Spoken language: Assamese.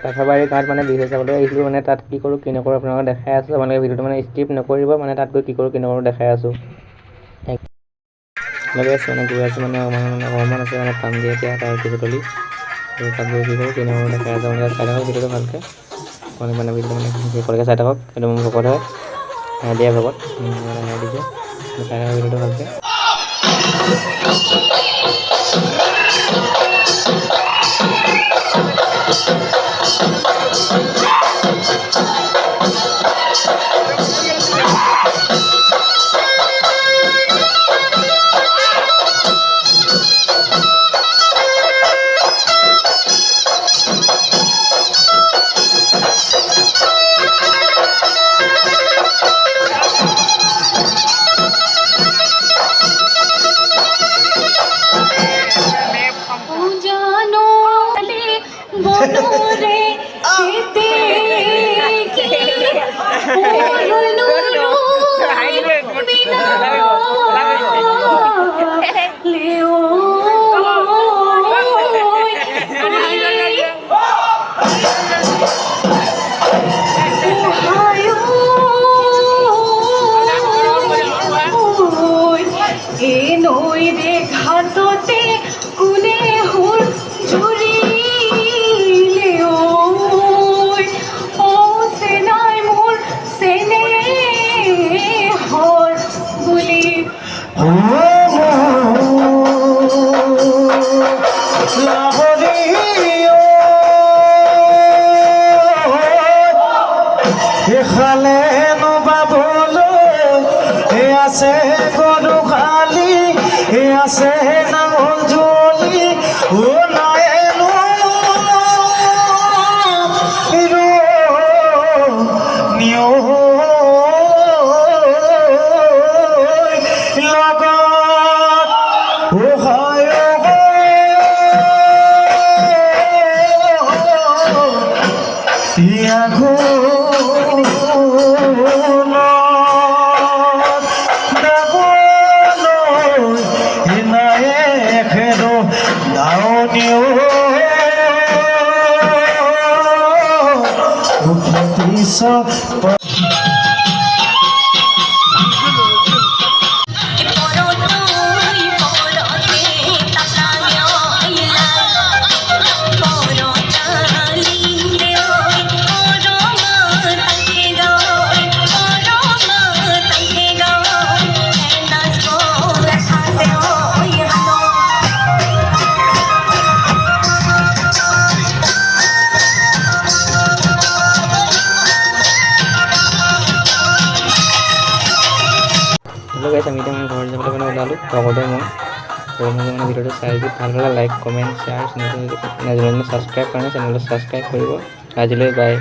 কাছাবাৰী গাঁৱত মানে বিহু চাবলৈ আহিছিলোঁ মানে তাত কি কৰোঁ কি নকৰোঁ আপোনালোকক দেখাই আছোঁ আপোনালোকে ভিডিঅ'টো মানে স্কিপ নকৰিব মানে তাত গৈ কি কৰোঁ কি নকৰোঁ দেখাই আছোঁ লগে আছে মানে গৈ আছোঁ মানে অকণমান আছে মানে পামগৈ এতিয়া তাৰ গধূলি তাত গৈ কি কৰোঁ কি নকৰোঁ দেখাই আছোঁ মানে চাই থাকক ভিডিঅ'টো ভালকৈ মানে ভিডিঅ'টো মানে শেষলৈকে চাই থাকক সেইটো মোৰ ভকত হয় দিয়া ভকত মানে দিছে চাই থাকক ভিডিঅ'টো ভালকৈ আছে গরু খালি আছে নাঙল জলি ও নায়নো নিও লগত ও হয় ইয়াগো গাইছ আমি এতিয়া মানে ঘৰত যাবলৈ মানে ওলালোঁ লগতে মই মানে ভিডিঅ'টো চাই যদি ভাল হ'লে লাইক কমেণ্ট শ্বেয়াৰ চেনেলটো ছাবস্ক্ৰাইব কৰা নাই চেনেলটো ছাবস্ক্ৰাইব কৰিব আজিলৈ বাই।